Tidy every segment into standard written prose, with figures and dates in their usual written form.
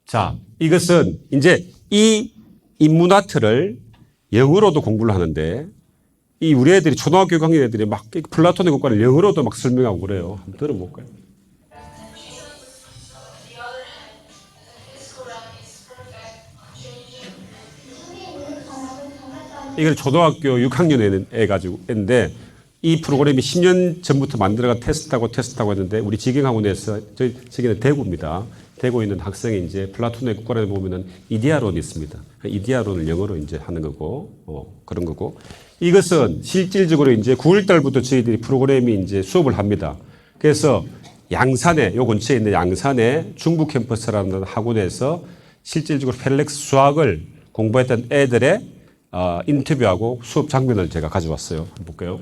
자, 이것은 이제 이 인문화트를 영어로도 공부를 하는데 이 우리 애들이 초등학교 6학년 애들이 막 플라톤의 국가를 영어로도 막 설명하고 그래요. 한번 들어볼까요? 이걸 초등학교 6학년 애 가지고 했는데 이 프로그램이 10년 전부터 만들어가 테스트하고 했는데 우리 직영학원에서 저희 저기는 대구입니다. 대구에 있는 학생이 이제 플라톤의 국가를 보면은 이데아론이 있습니다. 이데아론을 영어로 이제 하는 거고 그런 거고 이것은 실질적으로 이제 9월 달부터 저희들이 프로그램이 이제 수업을 합니다. 그래서 양산에 요 근처에 있는 양산에 중부 캠퍼스라는 학원에서 실질적으로 펠렉스 수학을 공부했던 애들의 인터뷰하고 수업 장면을 제가 가져왔어요. 한번 볼게요.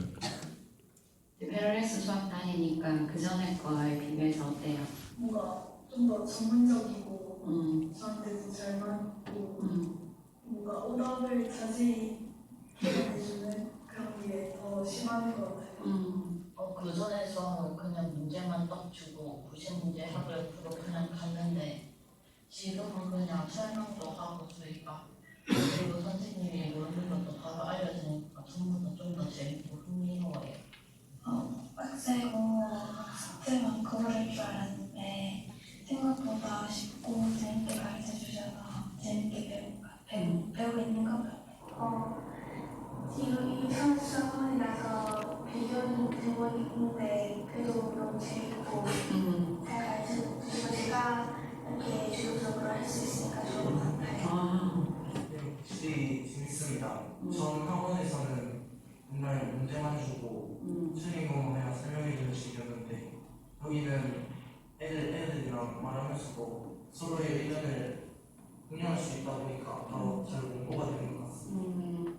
펠렉스 수학 다니니까 그 전에 거에 비교해서 어때요? 뭔가 좀 더 전문적이고 저한테도 잘 맞고 뭔가 오답을 자세히 해주는 그런 게 더 심한 것 같아요. 그 전에 수학은 그냥 문제만 딱 주고 90문제 하루에 풀어 그냥 갔는데 지금은 그냥 설명도 하고 저희가 그리고 선생님이 모르는 것도 바로 알려주니까 전부 다 좀 더 재밌고 흥미로워요. 빡세고 숙제만 그럴 줄 알았는데 생각보다 쉽고 재밌게 가르쳐 주셔서 재밌게 배우고 있는 것 같아요. 지금 이 수학원이라서 비교는 되고 있는데 그래도 너무 재밌고 잘 가르쳐 주시고 제가 이렇게 주도적으로 할 수 있으니까 좋은 것 같아요. 확실히 재밌습니다. 전 학원에서는 정말 문제만 주고 틀린 것만 그냥 설명해 주는 식이었는데 여기는 애들이랑 말하면서도 서로의 의견을 공유할 수 있다 보니까 바로 잘 공부가 되는 것 같습니다.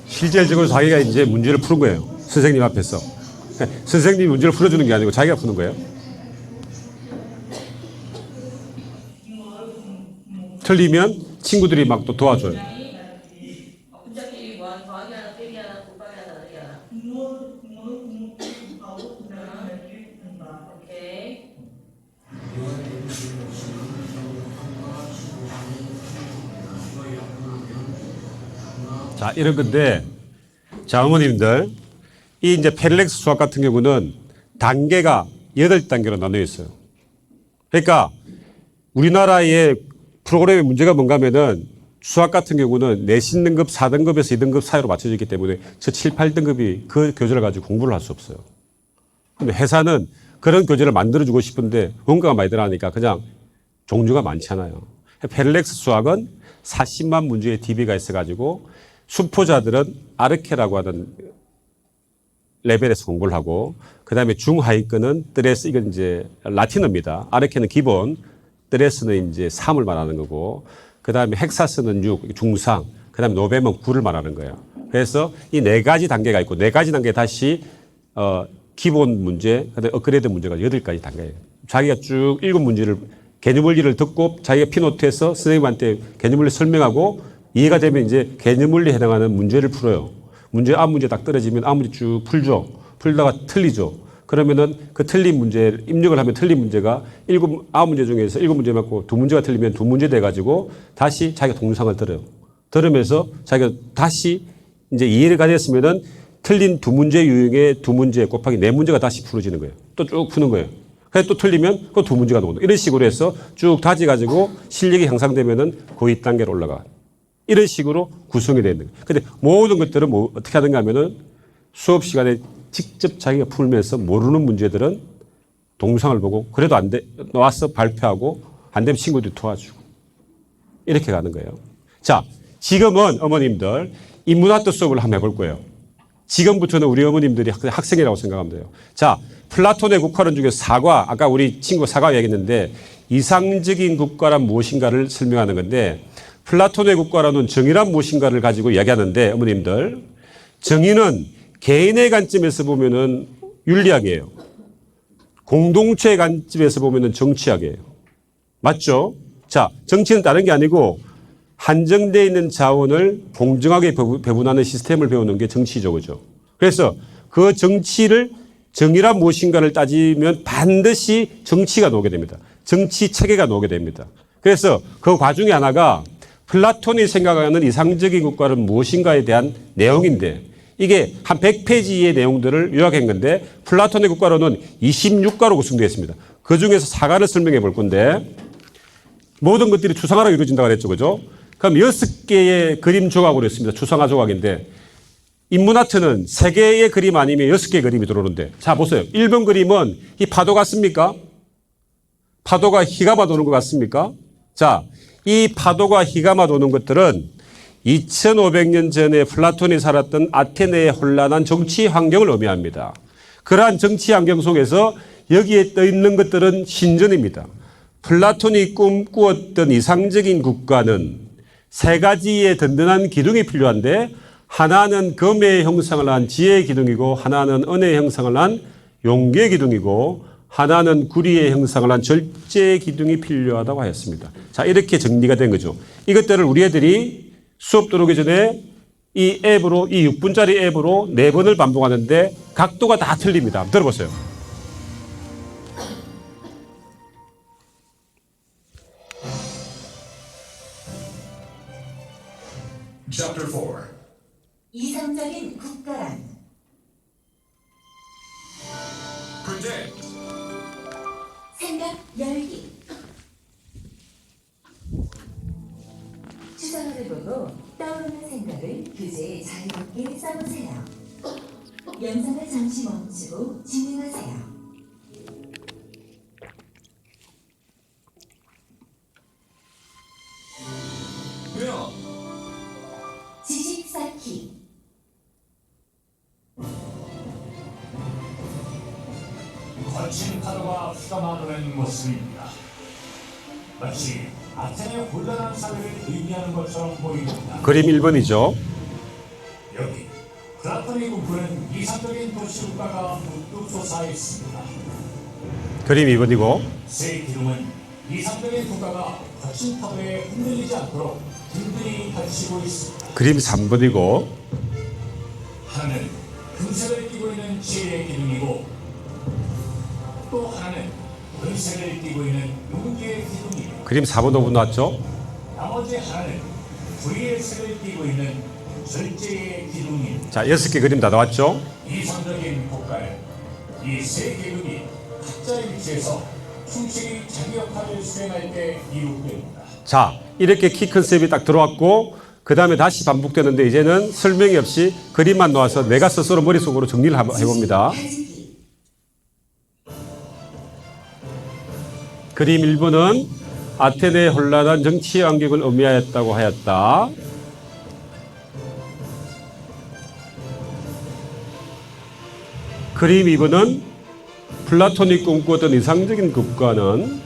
실질적으로 자기가 이제 문제를 푸는 거예요. 선생님 앞에서. 선생님이 문제를 풀어주는 게 아니고 자기가 푸는 거예요. 틀리면 친구들이 막 또 도와줘요. 어차피 뭐 더하기 하나, 빼기 하나, 곱하기 하나, 나누기 하나. 오케이. 자, 이런 건데, 자, 어머님들, 이 이제 펠렉스 수학 같은 경우는 단계가 8단계로 나뉘어 있어요. 그러니까 우리나라의 프로그램의 문제가 뭔가 하면은 수학 같은 경우는 내신 등급 4등급에서 2등급 사이로 맞춰져 있기 때문에 저 7, 8등급이 그 교재를 가지고 공부를 할 수 없어요. 근데 회사는 그런 교재를 만들어주고 싶은데 원가가 많이 들어가니까 그냥 종류가 많잖아요. 펠렉스 수학은 40만 문제의 DB가 있어가지고 수포자들은 아르케라고 하는 레벨에서 공부를 하고 그 다음에 중하위권은 뜨레스, 이건 이제 라틴어입니다. 아르케는 기본, 뜨레스는 이제 3을 말하는 거고 그 다음에 헥사스는 6, 중상, 그 다음에 노베면 9를 말하는 거예요. 그래서 이 4가지 단계가 있고 4가지 단계 다시 기본 문제, 그 다음에 업그레이드 문제가 8가지 단계예요. 자기가 쭉 7문제를 개념 원리를 듣고 자기가 피노트해서 선생님한테 개념 원리 설명하고 이해가 되면 이제 개념 원리에 해당하는 문제를 풀어요. 문제 앞 문제 딱 떨어지면 앞 문제 쭉 풀죠. 풀다가 틀리죠. 그러면은 그 틀린 문제 입력을 하면 틀린 문제가 9문제 중에서 7문제 맞고 2문제가 틀리면 2문제 돼가지고 다시 자기가 동영상을 들어요. 들으면서 자기가 다시 이제 이해가 됐으면은 틀린 2문제 유형의 2문제 곱하기 4문제가 다시 풀어지는 거예요. 또 쭉 푸는 거예요. 그래서 또 틀리면 그 2문제가 나오는 거예요. 이런 식으로 해서 쭉 다져가지고 실력이 향상되면은 고위 단계로 올라가. 이런 식으로 구성이 되는 거예요. 근데 모든 것들은 어떻게 하는가 하면은 수업 시간에 직접 자기가 풀면서 모르는 문제들은 동영상을 보고 그래도 안 돼, 나와서 발표하고 안 되면 친구들이 도와주고 이렇게 가는 거예요. 자, 지금은 어머님들 인문학도 수업을 한번 해볼 거예요. 지금부터는 우리 어머님들이 학생이라고 생각하면 돼요. 자, 플라톤의 국가론 중에 사과, 아까 우리 친구 사과 얘기했는데 이상적인 국가란 무엇인가를 설명하는 건데 플라톤의 국가론은 정의란 무엇인가를 가지고 이야기하는데 어머님들 정의는 개인의 관점에서 보면은 윤리학이에요. 공동체의 관점에서 보면은 정치학이에요. 맞죠? 자, 정치는 다른 게 아니고 한정되어 있는 자원을 공정하게 배분하는 시스템을 배우는 게 정치죠. 그죠? 그래서 그 정치를 정의란 무엇인가를 따지면 반드시 정치가 나오게 됩니다. 정치 체계가 나오게 됩니다. 그래서 그 과중에 하나가 플라톤이 생각하는 이상적인 국가는 무엇인가에 대한 내용인데 이게 한 100페이지의 내용들을 요약한 건데 플라톤의 국가로는 26가로 구성되어 있습니다. 그중에서 4가를 설명해 볼 건데 모든 것들이 추상화로 이루어진다고 그랬죠. 그죠? 그럼 6개의 그림 조각으로 있습니다. 추상화 조각인데 인문아트는 3개의 그림 아니면 6개의 그림이 들어오는데 자 보세요. 1번 그림은 이 파도 같습니까? 파도가 희가마 도는 것 같습니까? 자, 이 파도가 희가마 도는 것들은 2500년 전에 플라톤이 살았던 아테네의 혼란한 정치 환경을 의미합니다. 그러한 정치 환경 속에서 여기에 떠 있는 것들은 신전입니다. 플라톤이 꿈꾸었던 이상적인 국가는 3가지의 든든한 기둥이 필요한데 하나는 금의 형상을 한 지혜의 기둥이고 하나는 은혜의 형상을 한 용기의 기둥이고 하나는 구리의 형상을 한 절제의 기둥이 필요하다고 하였습니다. 자, 이렇게 정리가 된 거죠. 이것들을 우리 애들이 수업 들어오기 전에 이 앱으로, 이 6분짜리 앱으로 4번을 반복하는데 각도가 다 틀립니다. 한번 들어보세요. Chapter 4. 이상적인 국가란 Predict. 생각 열기. 추상화를 보고 떠오르는 생각을 교재에 자유롭게 써보세요. 영상을 잠시 멈추고 진행하세요. Bill. 지식 쌓기. 거친 파도가 휘감아도는 모습입니다. 마치 아테네의 혼란한 사회를 의미하는 것처럼 보입니다. 그림 1번이죠. 여기 플라톤이 꿈꾸는 이상적인 도시 국가가 우뚝 솟아 있습니다. 그림 2번이고 새 기둥은 이상적인 국가가 거친 파도에 흔들리지 않도록 든든히 받치고 있습니다. 그림 3번이고 하나는 금색을 띠고 있는 지혜의 기둥이고 또 하나는 은색을 띠고 있는 용기의 기둥이고 그림 4번, 5번 나왔죠. 나머지 하나는 불의의 색을 띠고 있는 절제의 기둥입니다. 자, 6개 그림 다 나왔죠. 이상적인 국가는 이 세 계급이 각자의 위치에서 충실히 자기 역할을 수행할 때 이룩됩니다. 자, 이렇게 키 컨셉이 딱 들어왔고 그 다음에 다시 반복되는데 이제는 설명이 없이 그림만 나와서 내가 스스로 머릿속으로 정리를 해봅니다. 그림 1번은 아테네의 혼란한 정치 환경을 의미하였다고 하였다. 그림 2번은 플라톤이 꿈꾸었던 이상적인 국가는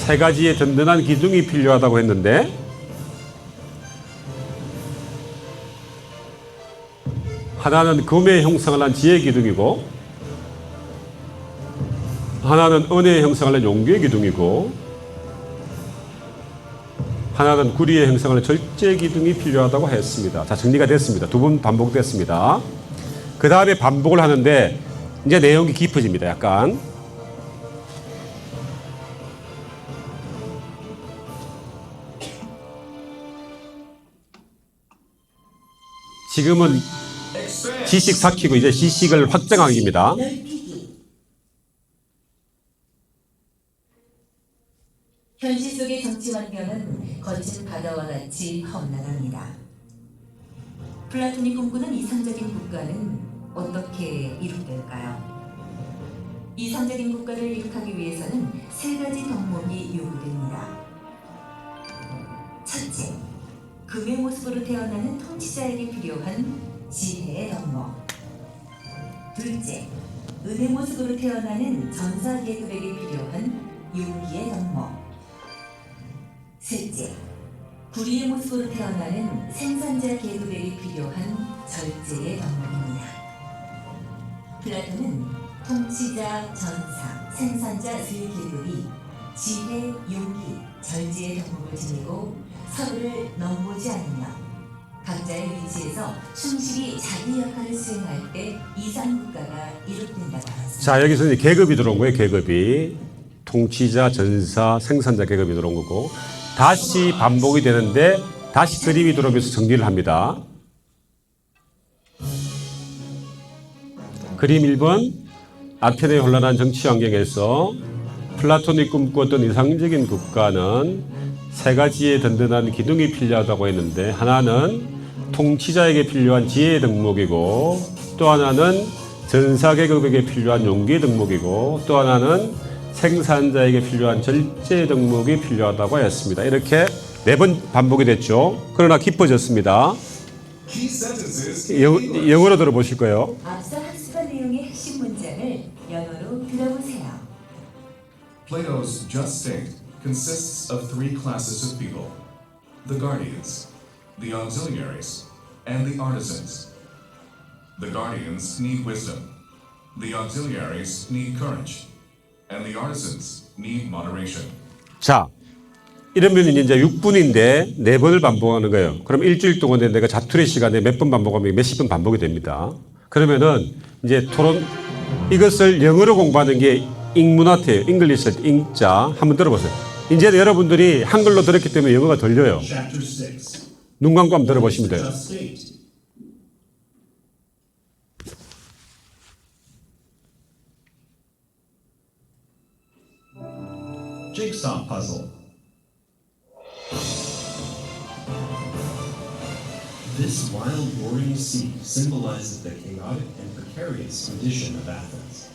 3가지의 든든한 기둥이 필요하다고 했는데 하나는 금의 형상을 한 지혜의 기둥이고 하나는 은혜의 형상을 한 용기의 기둥이고 하나는 구리의 형상을 한 절제의 기둥이 필요하다고 했습니다. 자, 정리가 됐습니다. 2번 반복됐습니다. 그 다음에 반복을 하는데 이제 내용이 깊어집니다. 약간 지금은 지식 삭히고 이제 지식을 확장하기입니다. 넓히기. 현실 속의 정치 환경은 거친 바다와 같이 험난합니다. 플라톤이 꿈꾸는 이상적인 국가는 어떻게 이룩될까요? 이상적인 국가를 이룩하기 위해서는 3가지 덕목이 요구됩니다. 첫째, 금의 모습으로 태어나는 통치자에게 필요한 지혜의 덕목. 둘째, 은의 모습으로 태어나는 전사 계급에게 필요한 용기의 덕목. 셋째, 구리의 모습으로 태어나는 생산자 계급에게 필요한 절제의 덕목입니다. 플라톤은 통치자, 전사, 생산자 세 계급이 지혜, 용기, 절제의 덕목을 지니고 서로를 넘보지 않으며 각자의 위치에서 충실히 자기 역할을 수행할 때 이상 국가가 이룩된다고 하였습니다. 자, 여기서 이제 계급이 들어온 거예요. 계급이 통치자, 전사, 생산자 계급이 들어온 거고 다시 반복이 되는데 다시 그림이 들어오면서 정리를 합니다. 그림 1번 아테네의 혼란한 정치 환경에서 플라톤이 꿈꾸었던 이상적인 국가는 세 가지의 든든한 기둥이 필요하다고 했는데 하나는 통치자에게 필요한 지혜의 덕목이고 또 하나는 전사계급에게 필요한 용기의 덕목이고 또 하나는 생산자에게 필요한 절제의 덕목이 필요하다고 했습니다. 이렇게 4번 반복이 됐죠. 그러나 깊어졌습니다. Key sentences in English. 영어로 들어보실 거예요. 앞서 학습한 내용의 핵심 문장을 영어로 들어보세요. Plato's just state consists of three classes of people: the guardians, the auxiliaries, and the artisans. The guardians need wisdom, the auxiliaries need courage, and the artisans need moderation. 자, 이러면 이제 6분인데 4번을 반복하는 거예요. 그럼 일주일 동안에 내가 자투리 시간에 몇 번 반복하면 몇십 번 반복이 됩니다. 그러면은 이제 토론, 이것을 영어로 공부하는 게 잉문화태예요. 잉글리시 잉자. 한번 들어보세요. 이제 여러분들이 한글로 들었기 때문에 영어가 들려요. Chapter 6. 눈 감고 한번 들어보시면 돼요. Just state. Jigsaw puzzle. This wild roaring sea symbolizes the chaotic and precarious condition of Athens.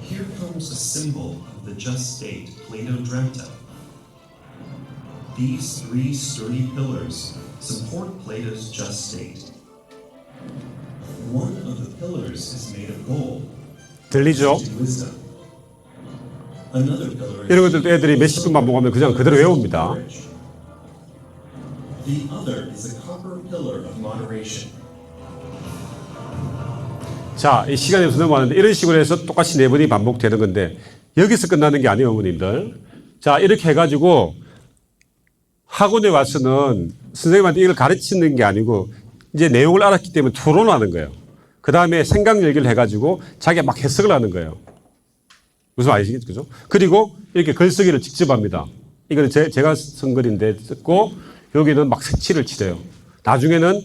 Here comes a symbol of the just state Plato dreamt of. These three sturdy pillars support Plato's just state. One of the pillars is made of gold, 들리죠? wisdom. Another pillar 이런 것들도 애들이 몇십 분 반복하면 그냥 그대로 외웁니다. The other is a copper pillar of moderation. 자, 이 시간이 없어서 넘어가는데 이런 식으로 해서 똑같이 4번이 반복되는 건데 여기서 끝나는 게 아니에요, 어머님들. 자, 이렇게 해가지고 학원에 와서는 선생님한테 이걸 가르치는 게 아니고 이제 내용을 알았기 때문에 토론하는 거예요. 그 다음에 생각 열기를 해가지고 자기가 막 해석을 하는 거예요. 무슨 말이시겠죠? 그죠? 그리고 이렇게 글쓰기를 직접 합니다. 이거는 제가 쓴 글인데 썼고 여기는 막 색칠을 칠해요. 나중에는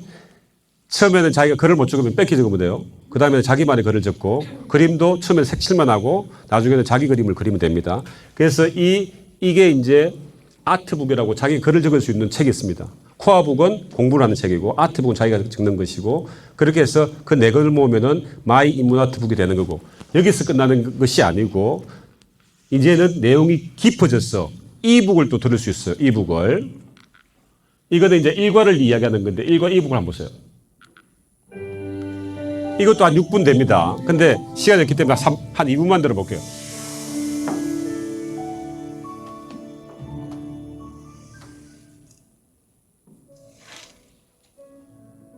처음에는 자기가 글을 못 적으면 뺏기 적으면 돼요. 그 다음에는 자기만의 글을 적고 그림도 처음에는 색칠만 하고 나중에는 자기 그림을 그리면 됩니다. 그래서 이게 이제 아트북이라고 자기 글을 적을 수 있는 책이 있습니다. 코어북은 공부를 하는 책이고 아트북은 자기가 적는 것이고 그렇게 해서 그 4권을 모으면은 마이 인문 아트북이 되는 거고 여기서 끝나는 것이 아니고 이제는 내용이 깊어졌어. 이북을 또 들을 수 있어요. 이북을. 이거는 이제 일과를 이야기하는 건데 일과 이북을 한번 보세요. 이것도 한 6분 됩니다. 근데 시간이 없기 때문에 한 2분만 들어볼게요.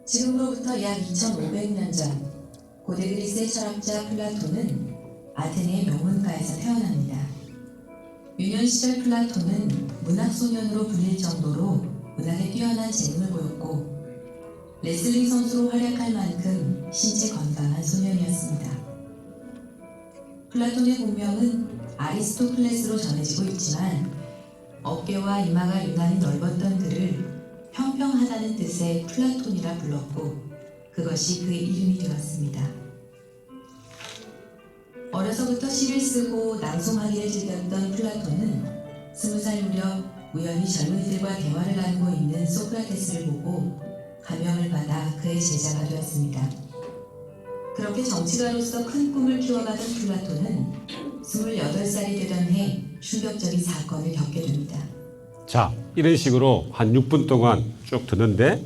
지금으로부터 약 2500년 전 고대 그리스의 철학자 플라톤은 아테네의 명문가에서 태어납니다. 유년 시절 플라톤은 문학 소년으로 불릴 정도로 문학에 뛰어난 재능을 보였고 레슬링 선수로 활약할 만큼 신체 건강한 소년이었습니다. 플라톤의 본명은 아리스토클레스로 전해지고 있지만 어깨와 이마가 유난히 넓었던 그를 평평하다는 뜻의 플라톤이라 불렀고 그것이 그의 이름이 되었습니다. 어려서부터 시를 쓰고 낭송하기를 즐겼던 플라톤은 20살 무렵 우연히 젊은이들과 대화를 나누고 있는 소크라테스를 보고 감명을 받아 그의 제자가 되었습니다. 그렇게 정치가로서 큰 꿈을 키워가던 플라톤은 28살이 되던 해 충격적인 사건을 겪게 됩니다. 자, 이런 식으로 한 6분 동안 쭉 듣는데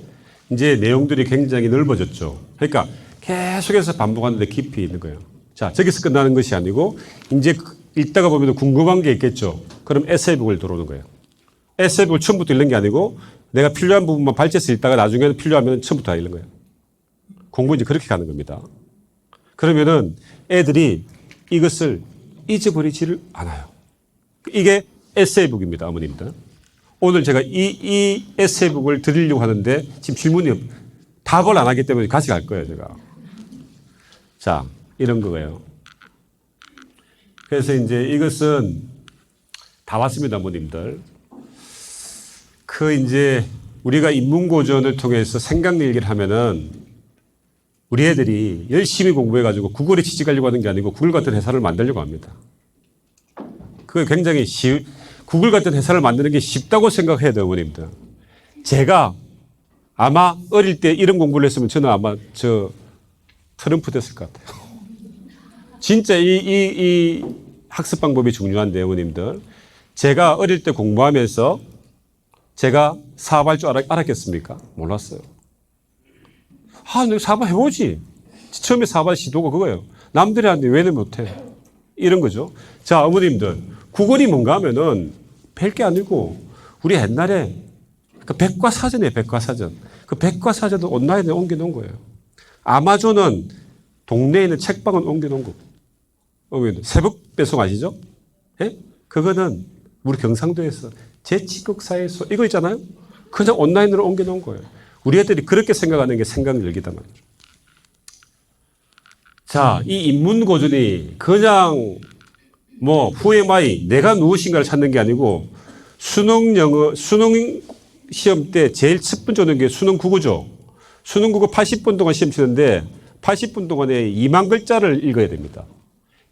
이제 내용들이 굉장히 넓어졌죠. 그러니까 계속해서 반복하는데 깊이 있는 거예요. 자, 저기서 끝나는 것이 아니고 이제 읽다가 보면 궁금한 게 있겠죠. 그럼 에세이북을 들어오는 거예요. 에세이북을 처음부터 읽는 게 아니고 내가 필요한 부분만 발제해서 읽다가 나중에는 필요하면 처음부터 다 읽는 거예요. 공부 이제 그렇게 가는 겁니다. 그러면은 애들이 이것을 잊어버리지를 않아요. 이게 에세이북입니다, 어머님들. 오늘 제가 이 에세이북을 드리려고 하는데 지금 질문이 답을 안 하기 때문에 가져갈 거예요, 제가. 자, 이런 거예요. 그래서 이제 이것은 다 왔습니다, 어머님들. 이제 우리가 인문고전을 통해서 생각일기를 하면은 우리 애들이 열심히 공부해가지고 구글에 취직하려고 하는 게 아니고 구글 같은 회사를 만들려고 합니다. 그게 굉장히 구글 같은 회사를 만드는 게 쉽다고 생각해야 돼요, 어머님들. 제가 아마 어릴 때 이런 공부를 했으면 저는 아마 트럼프 됐을 것 같아요. 진짜 이 학습 방법이 중요한데, 어머님들. 제가 어릴 때 공부하면서 제가 사업할 줄 알았겠습니까? 몰랐어요. 내가 사업 해보지. 처음에 사업할 시도가 그거예요. 남들이 하는데 왜 못해? 이런 거죠. 자, 어머님들. 구글이 뭔가 하면은 별게 아니고 우리 옛날에 그 백과사전이에요, 백과사전. 그 백과사전을 온라인에 옮겨놓은 거예요. 아마존은 동네에 있는 책방은 옮겨놓은 거고. 새벽 배송 아시죠? 예? 그거는 우리 경상도에서 제치국사에서 이거 있잖아요. 그냥 온라인으로 옮겨놓은 거예요. 우리 애들이 그렇게 생각하는 게 생각력이다 말이죠. 자, 이 인문고전이 그냥 who am I, 내가 무엇인가를 찾는 게 아니고 수능 시험 때 제일 첫 번째 오는 게 수능 국어죠. 수능 국어 80분 동안 시험 치는데 80분 동안에 2만 글자를 읽어야 됩니다.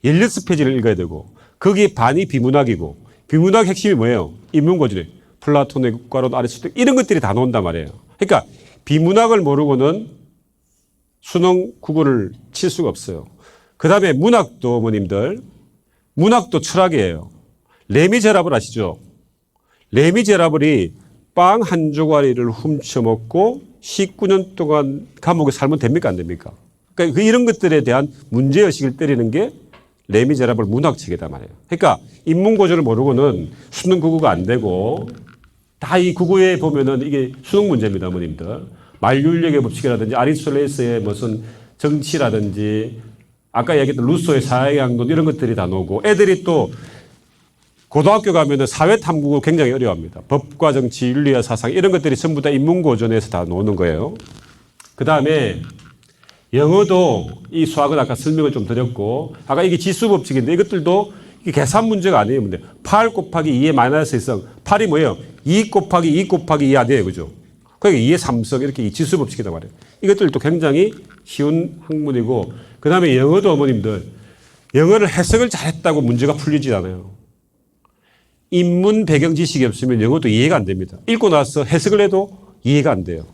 16페이지를 읽어야 되고 거기에 반이 비문학이고 비문학 핵심이 뭐예요? 인문고전이 플라톤의 국가론, 아리스토텔 이런 것들이 다 나온단 말이에요. 그러니까 비문학을 모르고는 수능 국어를 칠 수가 없어요. 그 다음에 문학도 어머님들 문학도 철학이에요. 레미제라블 아시죠? 레미제라블이 빵 한 조각을 훔쳐먹고 19년 동안 감옥에 살면 됩니까? 안 됩니까? 그러니까 이런 것들에 대한 문제의식을 때리는 게 레미제라블 문학책이다 말이에요. 그러니까 인문고전을 모르고는 수능 국어가 안 되고 다 이 국어에 보면은 이게 수능 문제입니다, 어머님들. 만류인력의 법칙이라든지 아리스토텔레스의 무슨 정치라든지 아까 얘기했던 루소의 사회양론 이런 것들이 다 나오고 애들이 또 고등학교 가면은 사회탐구가 굉장히 어려워합니다. 법과 정치, 윤리와 사상 이런 것들이 전부 다 인문고전에서 다 나오는 거예요. 그 다음에 영어도 이 수학은 아까 설명을 좀 드렸고 아까 이게 지수법칙인데 이것들도 이게 계산 문제가 아니에요. 근데 8 곱하기 2의 마이너스 1성 8이 뭐예요? 2 곱하기 2 곱하기 2 아니에요. 그죠? 그러니까 2의 3성 이렇게 이 지수법칙이다 말이에요. 이것들도 굉장히 쉬운 학문이고 그 다음에 영어도 어머님들 영어를 해석을 잘했다고 문제가 풀리지 않아요. 인문 배경 지식이 없으면 영어도 이해가 안 됩니다. 읽고 나서 해석을 해도 이해가 안 돼요.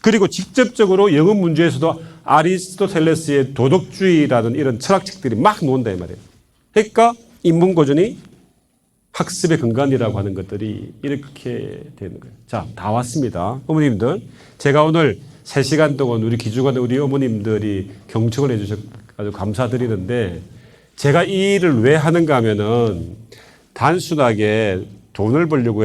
그리고 직접적으로 영어 문제에서도 아리스토텔레스의 도덕주의라는 이런 철학책들이 막 나온다 이 말이에요. 그러니까 인문고전이 학습의 근간이라고 하는 것들이 이렇게 되는 거예요. 자, 다 왔습니다. 어머님들, 제가 오늘 3시간 동안 우리 기주관 우리 어머님들이 경청을 해주셔서 아주 감사드리는데 제가 이 일을 왜 하는가 하면은 단순하게 돈을 벌려고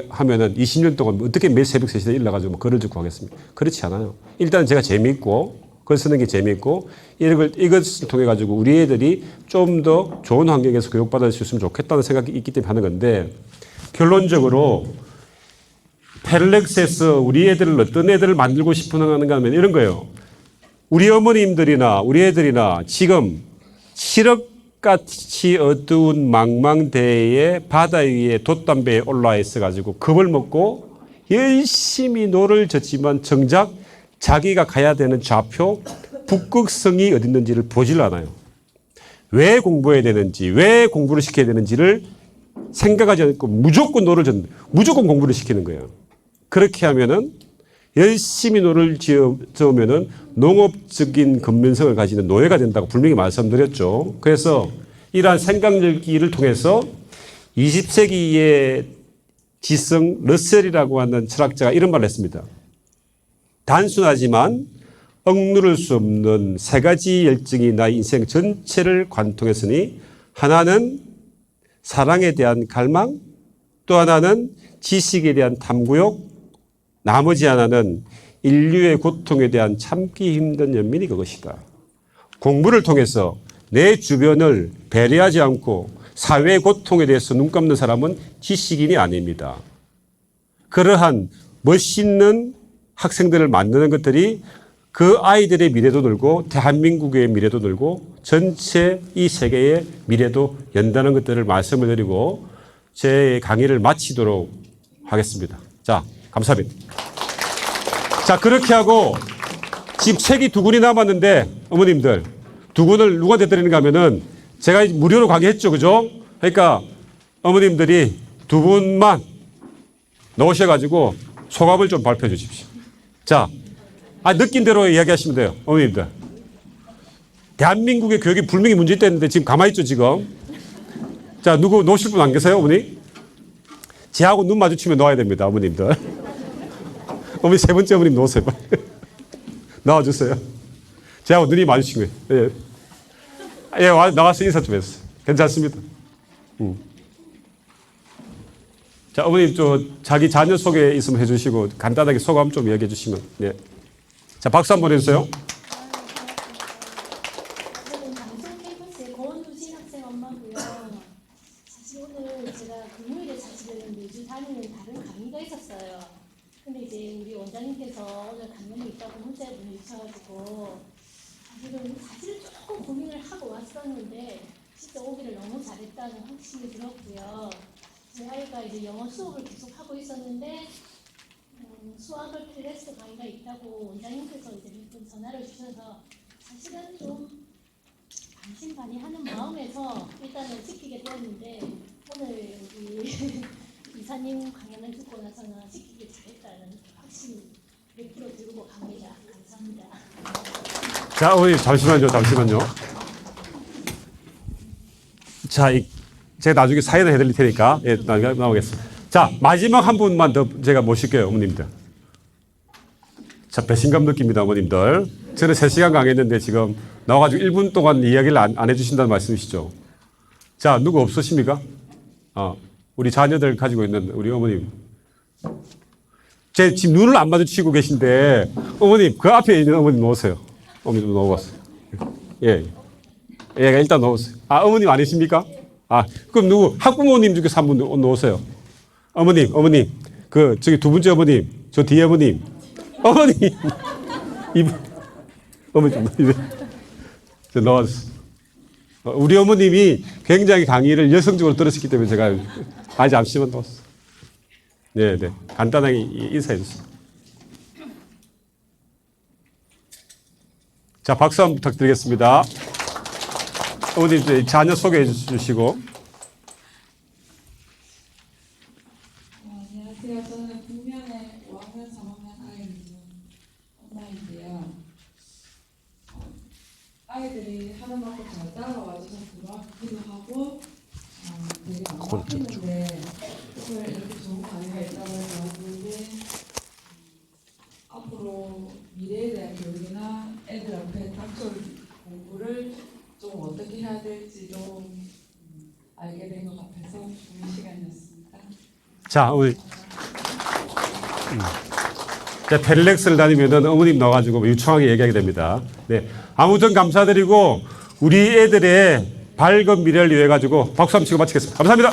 하면은 20년 동안 어떻게 매일 새벽 3시에 일어나가지고 글을 듣고 하겠습니까? 그렇지 않아요. 일단 제가 재미있고 글 쓰는 게 재미있고 이것을 통해 가지고 우리 애들이 좀 더 좋은 환경에서 교육받을 수 있으면 좋겠다는 생각이 있기 때문에 하는 건데 결론적으로 펠렉스에서 우리 애들을 어떤 애들을 만들고 싶어하는가 하면 이런 거예요. 우리 어머님들이나 우리 애들이나 지금 칠흑같이 어두운 망망대해의 바다 위에 돛담배에 올라와 있어가지고 겁을 먹고 열심히 노를 젓지만 정작 자기가 가야 되는 좌표 북극성이 어디 있는지를 보질 않아요. 왜 공부해야 되는지 왜 공부를 시켜야 되는지를 생각하지 않고 무조건 노를 젓는 무조건 공부를 시키는 거예요. 그렇게 하면은 열심히 노를 지으면은 농업적인 근면성을 가지는 노예가 된다고 분명히 말씀드렸죠. 그래서 이러한 생각력기를 통해서 20세기의 지성 러셀이라고 하는 철학자가 이런 말을 했습니다. 단순하지만 억누를 수 없는 3가지 열정이 나의 인생 전체를 관통했으니 하나는 사랑에 대한 갈망, 또 하나는 지식에 대한 탐구욕, 나머지 하나는 인류의 고통에 대한 참기 힘든 연민이 그것이다. 공부를 통해서 내 주변을 배려하지 않고 사회의 고통에 대해서 눈 감는 사람은 지식인이 아닙니다. 그러한 멋있는 학생들을 만드는 것들이 그 아이들의 미래도 늘고 대한민국의 미래도 늘고 전체 이 세계의 미래도 연다는 것들을 말씀을 드리고 제 강의를 마치도록 하겠습니다. 자, 감사합니다. 자, 그렇게 하고 지금 책이 2권이 남았는데 어머님들 2권을 누구한테 드리는가 하면은 제가 무료로 강의했죠. 그죠? 그러니까 어머님들이 2분만 넣으셔가지고 소감을 좀 발표해 주십시오. 자, 느낀 대로 이야기하시면 돼요. 어머님들. 대한민국의 교육이 분명히 문제 있다는데 지금 가만히 있죠, 지금. 자, 누구 놓으실 분 안 계세요, 어머니? 제하고 눈 마주치면 놓아야 됩니다, 어머님들. 어머니 3번째 어머님 놓으세요. 나와주세요. 제하고 눈이 마주친 거예요. 예. 예, 나와서 인사 좀 했어요. 괜찮습니다. 자, 어머님, 자기 자녀 소개 있으면 해주시고, 간단하게 소감 좀 이야기해 주시면. 네. 자, 박수 한번 해주세요. 저는 방송 캠퍼스의 고원두신 학생 엄마고요. 사실 오늘 제가 금요일에 사실은 매주 다니는 다른 강의가 있었어요. 근데 이제 우리 원장님께서 오늘 강연이 있다고 문자를 보내주셔가지고 사실은 조금 고민을 하고 왔었는데 진짜 오기를 너무 잘했다는 확신이 들었고요. 제 아이가 이제 영어 수업을 계속 하고 있었는데 수학을 클래스 강의가 있다고 원장님께서 이제 몇 번 전화를 주셔서 사실은 좀 반신반의하는 마음에서 일단은 시키게 되었는데 오늘 우리 이사님 강연을 듣고 나서는 시키기 잘했다는 확신 100% 들고 갑니다. 감사합니다. 자, 어머니, 잠시만요. 자, 제가 나중에 사연을 해드릴 테니까, 예, 나오겠습니다. 자, 마지막 한 분만 더 제가 모실게요, 어머님들. 자, 배신감 느낍니다, 어머님들. 저는 3시간 강의했는데 지금 나와가지고 1분 동안 이야기를 안 해주신다는 말씀이시죠? 자, 누구 없으십니까? 우리 자녀들 가지고 있는 우리 어머님. 제 지금 눈을 안 마주치고 계신데, 어머님, 그 앞에 있는 어머님 놓으세요. 어머님 좀 놓아봤어요. 예. 예, 일단 놓으세요. 어머님 아니십니까? 그럼 누구, 학부모님 중에서 한 분 놓으세요. 어머님, 저기 2번째 어머님, 저 뒤에 어머님. 어머님! 어머님 좀 넣어주세요. 우리 어머님이 굉장히 강의를 여성적으로 들으셨기 때문에 제가 잠시만 넣었어요. 네. 간단하게 인사해 주세요. 자, 박수 한번 부탁드리겠습니다. 어머님, 자녀 소개해 주시고. 안녕하세요. 저는 국면에 5학년 3학년 아이 있는 엄마인데요. 아이들이 하는 만큼 잘 따라와 주셔서 고맙기도 하고 되게 안 바뀌는데 오늘 이렇게 좋은 강의가 있다고 해서 왔는데 앞으로 미래에 대한 교육이나 애들 앞에 닥쳐올 공부를 좀 어떻게 해야 될지 좀 알게 된 것 같아서 좋은 시간이었습니다. 자, 우리 펠렉스를 다니면은 어머님 나와가지고 유창하게 얘기하게 됩니다. 네, 아무튼 감사드리고 우리 애들의 밝은 미래를 위해 가지고 박수 한번 치고 마치겠습니다. 감사합니다.